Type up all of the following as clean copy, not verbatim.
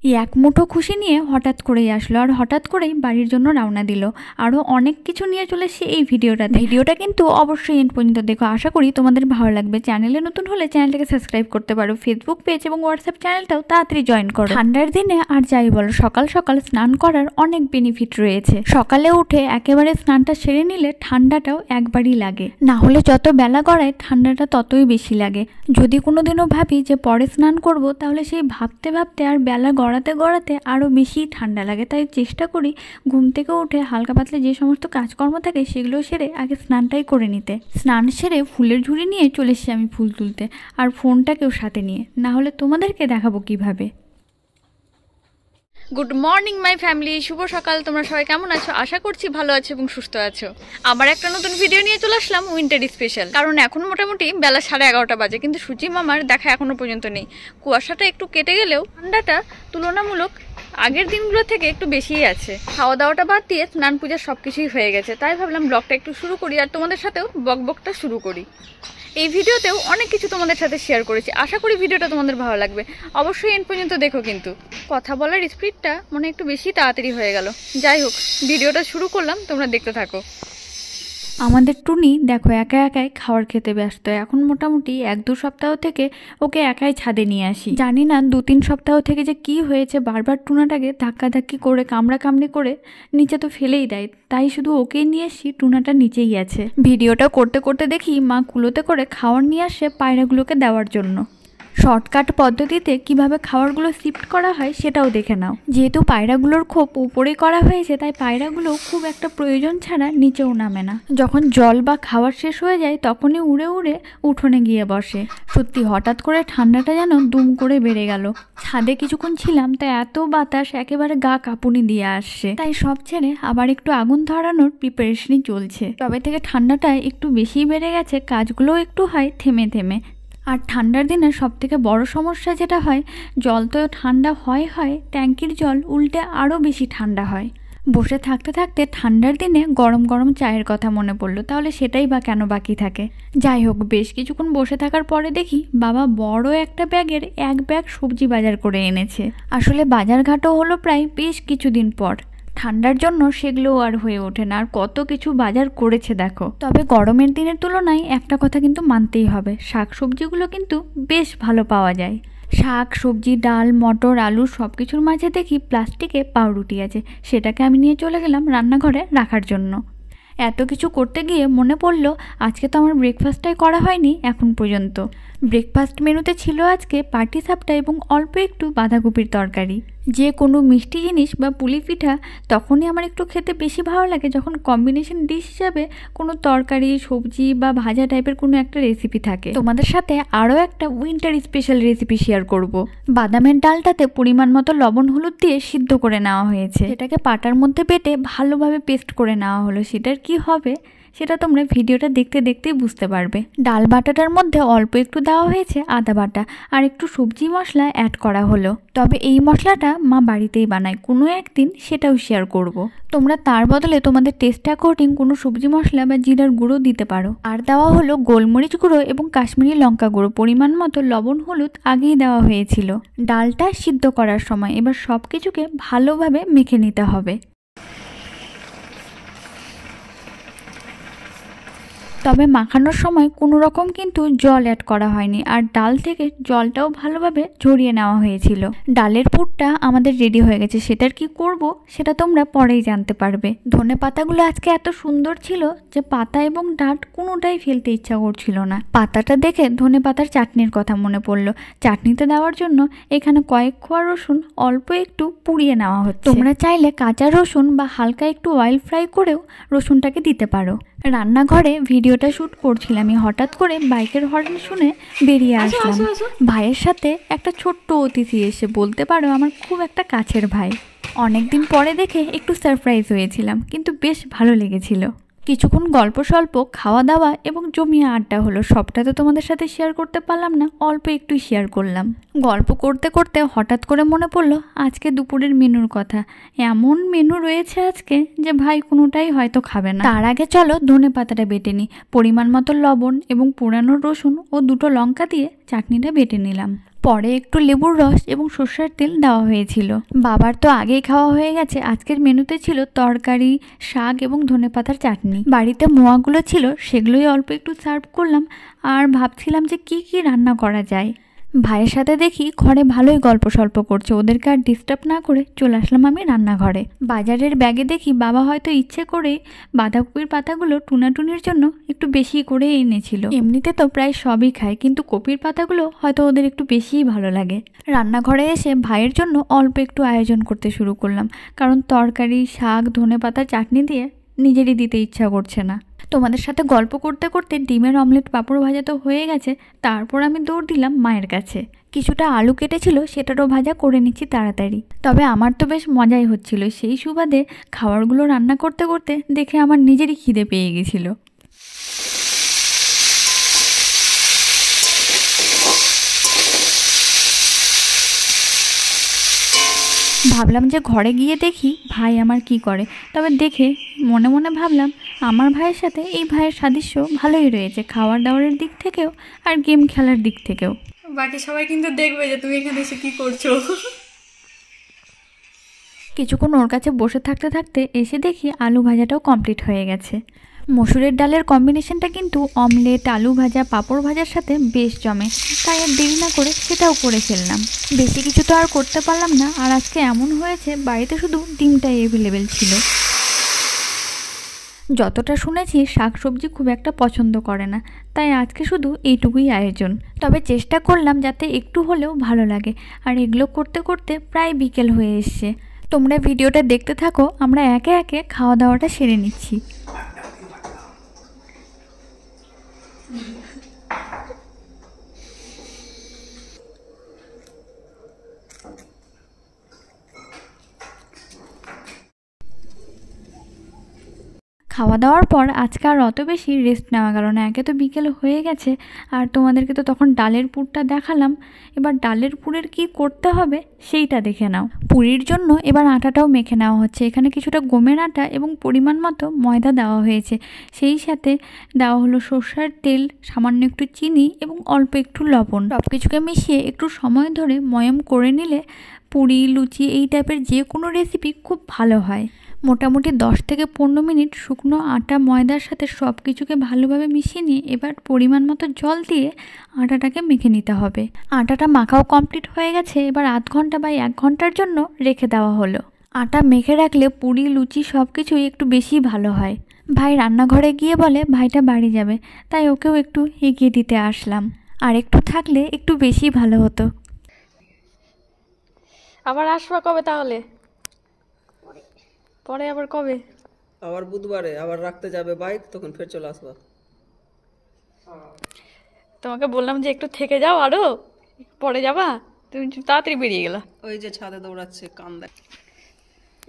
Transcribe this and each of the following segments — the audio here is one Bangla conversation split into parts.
এক মুঠো খুশি নিয়ে হঠাৎ করেই আসলো আর হঠাৎ করেই বাড়ির জন্য রওনা দিল। আরও অনেক কিছু নিয়ে চলে এসেছে এই ভিডিওটা কিন্তু অবশ্যই এন্ড পর্যন্ত দেখো, আশা করি তোমাদের ভালো লাগবে। চ্যানেলে নতুন হলে চ্যানেলটাকে সাবস্ক্রাইব করতে পারো, ফেসবুক পেজ এবং হোয়াটসঅ্যাপ চ্যানেলটাও তাড়াতাড়ি জয়েন করো। ঠান্ডার দিনে আর যাই বলো, সকাল সকাল স্নান করার অনেক বেনিফিট রয়েছে। সকালে উঠে একেবারে স্নানটা সেরে নিলে ঠান্ডাটাও একবারই লাগে, না হলে যত বেলা গড়ায় ঠান্ডাটা ততই বেশি লাগে। যদি কোনোদিনও ভাবি যে পরে স্নান করব, তাহলে সেই ভাবতে ভাবতে আর বেলা গড়াতে গড়াতে আরও বেশি ঠান্ডা লাগে। তাই চেষ্টা করি ঘুম থেকে উঠে হালকা পাতলা যে সমস্ত কাজকর্ম থাকে সেগুলো সেরে আগে স্নানটাই করে নিতে। স্নান সেরে ফুলের ঝুড়ি নিয়ে চলে এসেছি আমি ফুল তুলতে, আর ফোনটাকেও সাথে নিয়ে, না হলে তোমাদেরকে দেখাবো কিভাবে। গুড মর্নিং মাই ফ্যামিলি, শুভ সকাল। তোমরা সবাই কেমন আছো? আশা করছি ভালো আছো এবং সুস্থ আছো। আবার একটা নতুন ভিডিও নিয়ে চলে আসলাম উইন্টার স্পেশাল। কারণ এখন মোটামুটি বেলা 11:30 বাজে, কিন্তু সূচি মামার দেখা এখনো পর্যন্ত নেই। কুয়াশাটা একটু কেটে গেলেও ঠান্ডাটা তুলনামূলক আগের দিনগুলো থেকে একটু বেশিই আছে। খাওয়া দাওয়াটা বাদ দিয়ে স্নান পূজা সবকিছুই হয়ে গেছে, তাই ভাবলাম ব্লগটা একটু শুরু করি আর তোমাদের সাথেও বকবকটা শুরু করি। এই ভিডিওতেও অনেক কিছু তোমাদের সাথে শেয়ার করেছি, আশা করি ভিডিওটা তোমাদের ভালো লাগবে। অবশ্যই এন্ড পর্যন্ত দেখো, কিন্তু কথা বলার স্পিডটা মনে একটু বেশি তাড়াতাড়ি হয়ে গেল। যাই হোক, ভিডিওটা শুরু করলাম, তোমরা দেখতে থাকো। আমাদের টুনি দেখো একা একাই খাবার খেতে ব্যস্ত। এখন মোটামুটি 1-2 সপ্তাহ থেকে ওকে একাই ছাদে নিয়ে আসি। জানি না 2-3 সপ্তাহ থেকে যে কি হয়েছে, বারবার টুনাটাকে ধাক্কাধাক্কি করে কামড়াকামড়ি করে নিচে তো ফেলেই দেয়। তাই শুধু ওকেই নিয়ে আসি, টুনাটা নিচেই আছে। ভিডিওটা করতে করতে দেখি মা কুলোতে করে খাবার নিয়ে আসে পায়রাগুলোকে দেওয়ার জন্য। শর্টকাট পদ্ধতিতে কিভাবে খাবারগুলো শিফট করা হয় সেটাও দেখে নাও। যেহেতু পায়রাগুলোর খোপ উপরেই করা হয়েছে, তাই পায়রাগুলো খুব একটা প্রয়োজন ছাড়া নিচেও নামে না। যখন জল বা খাবার শেষ হয়ে যায় তখনই উড়ে উড়ে উঠোনে গিয়ে বসে। সত্যি হঠাৎ করে ঠান্ডাটা যেন দুম করে বেড়ে গেল। ছাদে কিছুক্ষণ ছিলাম, তাই এত বাতাস একেবারে গা কাঁপুনি দিয়ে আসছে। তাই সব ছেড়ে আবার একটু আগুন ধরানোর প্রিপারেশনই চলছে। তবে থেকে ঠান্ডাটা একটু বেশিই বেড়ে গেছে, কাজগুলোও একটু হয় থেমে থেমে। আর ঠান্ডার দিনে সবথেকে বড় সমস্যা যেটা হয়, জল তো ঠান্ডা হয়, ট্যাঙ্কির জল উল্টে আরও বেশি ঠান্ডা হয়। বসে থাকতে থাকতে ঠান্ডার দিনে গরম গরম চায়ের কথা মনে পড়লো, তাহলে সেটাই বা কেন বাকি থাকে। যাই হোক, বেশ কিছুক্ষণ বসে থাকার পরে দেখি বাবা বড় একটা ব্যাগের 1 ব্যাগ সবজি বাজার করে এনেছে। আসলে বাজারঘাটও হলো প্রায় বেশ কিছুদিন পর। ঠান্ডার জন্য সেগুলোও আর হয়ে ওঠে না, আর কত কিছু বাজার করেছে দেখো। তবে গরমের দিনের তুলনায় একটা কথা কিন্তু মানতেই হবে, শাক সবজিগুলো কিন্তু বেশ ভালো পাওয়া যায়। শাক সবজি ডাল মটর আলু সব কিছুর মাঝে দেখি প্লাস্টিকে পাউরুটি আছে, সেটাকে আমি নিয়ে চলে গেলাম রান্নাঘরে রাখার জন্য। এত কিছু করতে গিয়ে মনে পড়লো আজকে তো আমার ব্রেকফাস্টটাই করা হয়নি এখন পর্যন্ত। ব্রেকফাস্ট মেনুতে ছিল আজকে পাটিসাপটা এবং অল্প একটু বাঁধাকপির তরকারি। যে কোনো মিষ্টি জিনিস বা পুলি পিঠা তখনই আমার একটু খেতে বেশি ভালো লাগে যখন কম্বিনেশন ডিশ হিসাবে কোনো তরকারি সবজি বা ভাজা টাইপের কোনো একটা রেসিপি থাকে। তোমাদের সাথে আরও একটা উইন্টার স্পেশাল রেসিপি শেয়ার করব। বাদামের ডালটাতে পরিমাণ মতো লবণ হলুদ দিয়ে সিদ্ধ করে নেওয়া হয়েছে, এটাকে পাটার মধ্যে বেটে ভালোভাবে পেস্ট করে নেওয়া হলো। সেটার কি হবে সেটা তোমরা ভিডিওটা দেখতে দেখতেই বুঝতে পারবে। ডাল বাটাটার মধ্যে অল্প একটু দেওয়া হয়েছে আদা বাটা আর একটু সবজি মশলা অ্যাড করা হলো। তবে এই মশলাটা মা বাড়িতেই বানায়, কোনো একদিন সেটাও শেয়ার করব। তোমরা তার বদলে তোমাদের টেস্ট অ্যাকর্ডিং কোনো সবজি মশলা বা জিরার গুঁড়ো দিতে পারো। আর দেওয়া হলো গোলমরিচ গুঁড়ো এবং কাশ্মীরি লঙ্কা গুঁড়ো। পরিমাণ মতো লবণ হলুদ আগেই দেওয়া হয়েছিল ডালটা সিদ্ধ করার সময়। এবার সব কিছুকে ভালোভাবে মেখে নিতে হবে। তবে মাখানোর সময় কোনো রকম কিন্তু জল অ্যাড করা হয়নি, আর ডাল থেকে জলটাও ভালোভাবে ঝরিয়ে নেওয়া হয়েছিল। ডালের পুরটা আমাদের রেডি হয়ে গেছে, সেটার কি করব সেটা তোমরা পরেই জানতে পারবে। ধনে পাতাগুলো আজকে এত সুন্দর ছিল যে পাতা এবং ডাঁট কোনোটাই ফেলতে ইচ্ছা করছিল না। পাতাটা দেখে ধনে পাতার চাটনির কথা মনে পড়লো। চাটনিতে দেওয়ার জন্য এখানে কয়েক কোয়া রসুন অল্প একটু পুড়িয়ে নেওয়া হচ্ছে। তোমরা চাইলে কাঁচা রসুন বা হালকা একটু অয়েল ফ্রাই করেও রসুনটাকে দিতে পারো। রান্নাঘরে ভিডিওটা শ্যুট করছিলাম, আমি হঠাৎ করে বাইকের হর্ন শুনে বেরিয়ে আসলাম। ভাইয়ের সাথে একটা ছোট্ট অতিথি এসে, বলতে পারো আমার খুব একটা কাছের ভাই। অনেকদিন পরে দেখে একটু সারপ্রাইজ হয়েছিলাম, কিন্তু বেশ ভালো লেগেছিল। কিছুক্ষণ গল্প স্বল্প খাওয়া দাওয়া এবং জমিয়ে আড্ডা হলো। সবটা তো তোমাদের সাথে শেয়ার করতে পারলাম না, অল্প একটু শেয়ার করলাম। গল্প করতে করতে হঠাৎ করে মনে পড়লো আজকে দুপুরের মেনুর কথা। এমন মেনু রয়েছে আজকে যে ভাই কোনোটাই হয়তো খাবে না। তার আগে চলো ধনে পাতাটা বেটে নিই। পরিমাণ মতো লবণ এবং পোড়ানো রসুন ও 2টো লঙ্কা দিয়ে চাটনিটা বেটে নিলাম। পরে একটু লেবুর রস এবং সর্ষের তেল দেওয়া হয়েছিল। বাবার তো আগেই খাওয়া হয়ে গেছে। আজকের মেনুতে ছিল তরকারি, শাক এবং ধনেপাতার চাটনি। বাড়িতে মোয়াগুলো ছিল, সেগুলোই অল্প একটু সার্ভ করলাম। আর ভাবছিলাম যে কি কি রান্না করা যায়। ভাইয়ের সাথে দেখি ঘরে ভালোই গল্প সল্প করছে, ওদেরকে আর ডিস্টার্ব না করে চলে আসলাম আমি রান্নাঘরে। বাজারের ব্যাগে দেখি বাবা হয়তো ইচ্ছে করে বাঁধাকপির পাতাগুলো টুনাটুনির জন্য একটু বেশি করে এনেছিল। এমনিতে তো প্রায় সবই খায়, কিন্তু কপির পাতাগুলো হয়তো ওদের একটু বেশিই ভালো লাগে। রান্নাঘরে এসে ভাইয়ের জন্য অল্প একটু আয়োজন করতে শুরু করলাম, কারণ তরকারি, শাক, ধনেপাতা চাটনি দিয়ে নিজেরই দিতে ইচ্ছা করছে না। তোমাদের সাথে গল্প করতে করতে ডিমের অমলেট পাঁপড় ভাজা তো হয়ে গেছে। তারপর আমি দৌড় দিলাম মায়ের কাছে। কিছুটা আলু কেটেছিল, সেটারও ভাজা করে নিচ্ছি তাড়াতাড়ি। তবে আমার তো বেশ মজাই হচ্ছিল। সেই সুবাদে খাবারগুলো রান্না করতে করতে দেখে আমার নিজেরই খিদে পেয়ে গেছিল। ভাবলাম যে ঘরে গিয়ে দেখি ভাই আমার কি করে। তবে দেখে মনে মনে ভাবলাম আমার ভাইয়ের সাথে এই ভাইয়ের সাদৃশ্য ভালোই রয়েছে, খাওয়ার দাওয়ারের দিক থেকেও আর গেম খেলার দিক থেকেও। বাকি সবাই কিন্তু দেখবে যে তুমি এখানে এসে কি করছো। কিছুক্ষণ ওর কাছে বসে থাকতে থাকতে এসে দেখি আলু ভাজাটাও কমপ্লিট হয়ে গেছে। মসুরের ডালের কম্বিনেশনটা কিন্তু অমলেট, আলু ভাজা, পাঁপড় ভাজার সাথে বেশ জমে, তাই আর দেরি না করে সেটাও করে ফেললাম। বেশি কিছু তো আর করতে পারলাম না। আর আজকে এমন হয়েছে বাড়িতে শুধু ডিমটাই অ্যাভেলেবেল ছিল। যতটা শুনেছি শাকসবজি খুব একটা পছন্দ করে না, তাই আজকে শুধু এইটুকুই আয়োজন। তবে চেষ্টা করলাম যাতে একটু হলেও ভালো লাগে। আর এগুলো করতে করতে প্রায় বিকেল হয়ে এসছে। তোমরা ভিডিওটা দেখতে থাকো, আমরা একে একে খাওয়া দাওয়াটা সেরে নিচ্ছি। খাওয়া দাওয়ার পর আজকে আর অত বেশি রেস্ট নেওয়া গেল না। একে তো বিকেল হয়ে গেছে, আর তোমাদেরকে তো তখন ডালের পুরটা দেখালাম। এবার ডালের পুরের কি করতে হবে সেইটা দেখে নাও। পুরির জন্য এবার আটাটাও মেখে নেওয়া হচ্ছে। এখানে কিছুটা গমের আটা এবং পরিমাণ মতো ময়দা দেওয়া হয়েছে। সেই সাথে দেওয়া হলো সর্ষের তেল, সামান্য একটু চিনি এবং অল্প একটু লবণ। সব কিছুকে মিশিয়ে একটু সময় ধরে ময়াম করে নিলে পুরি, লুচি এই টাইপের যে কোনো রেসিপি খুব ভালো হয়। মোটামুটি 10 থেকে 15 মিনিট শুকনো আটা ময়দার সাথে সব কিছুকে ভালোভাবে মিশিয়ে নিয়ে এবার পরিমাণ মতো জল দিয়ে আটাটাকে মেখে নিতে হবে। আটাটা মাখাও কমপ্লিট হয়ে গেছে। এবার আধ ঘন্টা বা 1 ঘন্টার জন্য রেখে দেওয়া হলো। আটা মেখে রাখলে পুরি, লুচি সব কিছুই একটু বেশি ভালো হয়। ভাই রান্নাঘরে গিয়ে বলে ভাইটা বাড়ি যাবে, তাই ওকেও একটু এগিয়ে দিতে আসলাম। আর একটু থাকলে একটু বেশি ভালো হতো। আবার আসবা কবে তাহলে? পরে আবার কবে? আবার বুধবারে আবার রাখতে যাবে বাইক, তখন ফের চলে আসবা। তোমাকে বললাম যে একটু থেকে যাও, আরো পরে যাবা, তুমি তাড়াতাড়ি বেরিয়ে গেলা। ওই যে ছাদে দৌড়াচ্ছে, কান দেখ।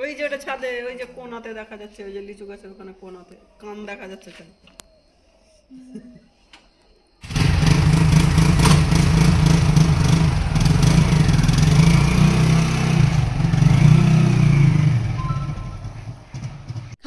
ওই যে ওটা ছাদে, ওই যে কোনাতে দেখা যাচ্ছে, ওই যে লিচু গাছের ওখানে কোনাতে কান দেখা যাচ্ছে।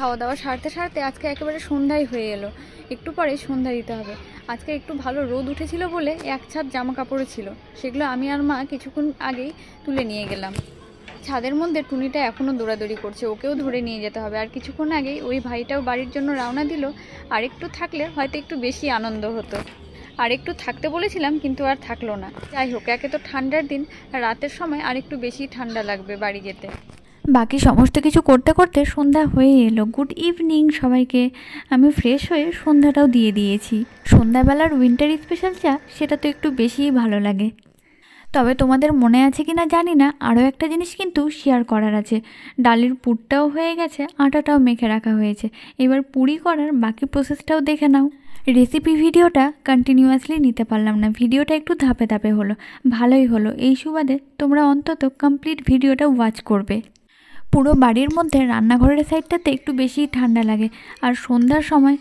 খাওয়া দাওয়া সারতে সারতে আজকে একেবারে সন্ধ্যাই হয়ে এলো। একটু পরে সন্ধ্যা দিতে হবে। আজকে একটু ভালো রোদ উঠেছিল বলে এক ছাদ জামা কাপড়ে ছিল, সেগুলো আমি আর মা কিছুক্ষণ আগেই তুলে নিয়ে গেলাম। ছাদের মধ্যে টুনিটা এখনও দৌড়াদৌড়ি করছে, ওকেও ধরে নিয়ে যেতে হবে। আর কিছুক্ষণ আগেই ওই ভাইটাও বাড়ির জন্য রওনা দিল। আর একটু থাকলে হয়তো একটু বেশি আনন্দ হতো। আর একটু থাকতে বলেছিলাম, কিন্তু আর থাকলো না। যাই হোক, একে তো ঠান্ডার দিন, রাতের সময় আর একটু বেশি ঠান্ডা লাগবে বাড়ি যেতে। বাকি সমস্ত কিছু করতে করতে সন্ধ্যা হয়ে এলো। গুড ইভিনিং সবাইকে। আমি ফ্রেশ হয়ে সন্ধ্যাটাও দিয়ে দিয়েছি। সন্ধ্যাবেলার উইন্টার স্পেশাল চা, সেটা তো একটু বেশিই ভালো লাগে। তবে তোমাদের মনে আছে কি না জানি না, আরও একটা জিনিস কিন্তু শেয়ার করার আছে। ডালের পুরটাও হয়ে গেছে, আটাটাও মেখে রাখা হয়েছে। এবার পুরি করার বাকি প্রসেসটাও দেখে নাও। রেসিপি ভিডিওটা কন্টিনিউয়াসলি নিতে পারলাম না, ভিডিওটা একটু ধাপে ধাপে হলো। ভালোই হলো, এই সুবাদে তোমরা অন্তত কমপ্লিট ভিডিওটা ওয়াচ করবে। পুরো বাড়ির মধ্যে রান্নাঘরের সাইডটাতে একটু বেশি ঠান্ডা লাগে, আর সন্ধ্যার সময়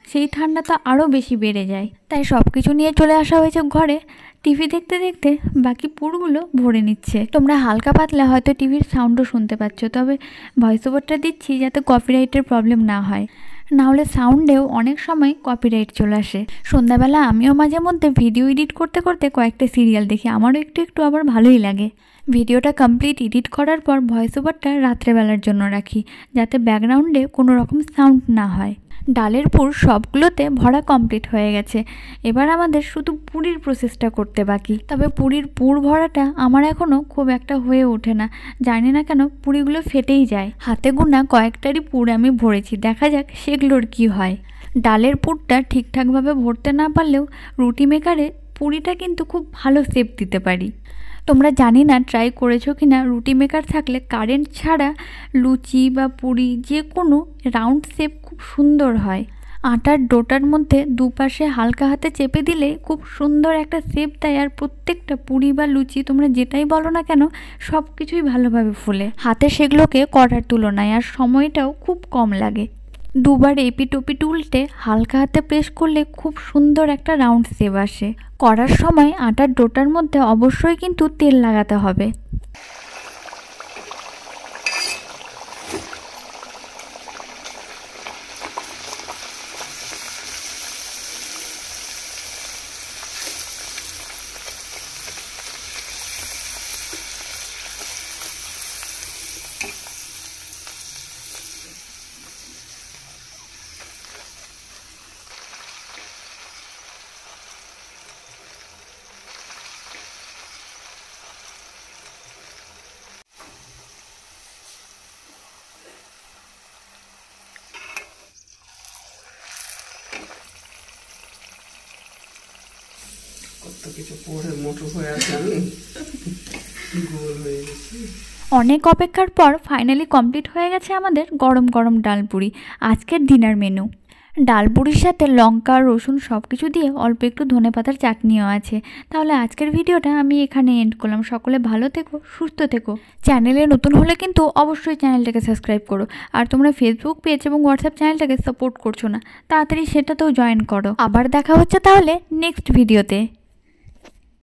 সেই ঠান্ডাটা আরও বেশি বেড়ে যায়। তাই সব কিছু নিয়ে চলে আসা হয়েছে ঘরে। টিভি দেখতে দেখতে বাকি পুরগুলো ভরে নিচ্ছে। তোমরা হালকা পাতলা হয়তো টিভির সাউন্ডও শুনতে পাচ্ছ, তবে ভয়েস ওভারটা দিচ্ছি যাতে কপিরাইটের প্রবলেম না হয়। নাহলে সাউন্ডেও অনেক সময় কপিরাইট চলে আসে। সন্ধ্যাবেলা আমিও মাঝে মধ্যে ভিডিও এডিট করতে করতে কয়েকটা সিরিয়াল দেখি, আমারও একটু একটু আবার ভালোই লাগে। ভিডিওটা কমপ্লিট এডিট করার পর ভয়েস ওভারটা রাত্রেবেলার জন্য রাখি, যাতে ব্যাকগ্রাউন্ডে কোনো রকম সাউন্ড না হয়। ডালের পুর সবগুলোতে ভরা কমপ্লিট হয়ে গেছে, এবার আমাদের শুধু পুরির প্রসেসটা করতে বাকি। তবে পুরির পুর ভরাটা আমার এখনও খুব একটা হয়ে ওঠে না, জানি না কেন পুরিগুলো ফেটেই যায়। হাতে গোনা কয়েকটারই পুর আমি ভরেছি, দেখা যাক সেগুলোর কি হয়। ডালের পুরটা ঠিকঠাকভাবে ভরতে না পারলেও রুটি মেকারে পুরিটা কিন্তু খুব ভালো শেপ দিতে পারি। তোমরা জানি না ট্রাই করেছো কি না, রুটি মেকার থাকলে কারেন্ট ছাড়া লুচি বা পুরি যে কোনো রাউন্ড শেপ খুব সুন্দর হয়। আটার ডোটার মধ্যে দুপাশে হালকা হাতে চেপে দিলে খুব সুন্দর একটা শেপ দেয়, আর প্রত্যেকটা পুরি বা লুচি তোমরা যেটাই বলো না কেন সব কিছুই ভালোভাবে ফুলে। হাতে সেগুলোকে করার তুলনায় আর সময়টাও খুব কম লাগে। দুবার এপিট ওপিট উল্টে হালকা হাতে প্রেস করলে খুব সুন্দর একটা রাউন্ড শেপ আসে। করার সময় আটার ডোটার মধ্যে অবশ্যই কিন্তু তেল লাগাতে হবে। কত কিছু পরে মোটর হয়ে আছে, আমি গোল হয়ে গেছি। অনেক অপেক্ষার পর ফাইনালি কমপ্লিট হয়ে গেছে আমাদের গরম গরম ডালপুরি। আজকের ডিনার মেনু ডালপুরির সাথে লঙ্কা রসুন সব কিছু দিয়ে অল্প একটু ধনেপাতার চাটনিও আছে। তাহলে আজকের ভিডিওটা আমি এখানে এন্ড করলাম। সকলে ভালো থেকো, সুস্থ থেকো। চ্যানেলে নতুন হলে কিন্তু অবশ্যই চ্যানেলটাকে সাবস্ক্রাইব করো। আর তোমরা ফেসবুক পেজ এবং হোয়াটসঅ্যাপ চ্যানেলটাকে সাপোর্ট করছো না, তাড়াতাড়ি সেটাতেও জয়েন করো। আবার দেখা হচ্ছে তাহলে নেক্সট ভিডিওতে।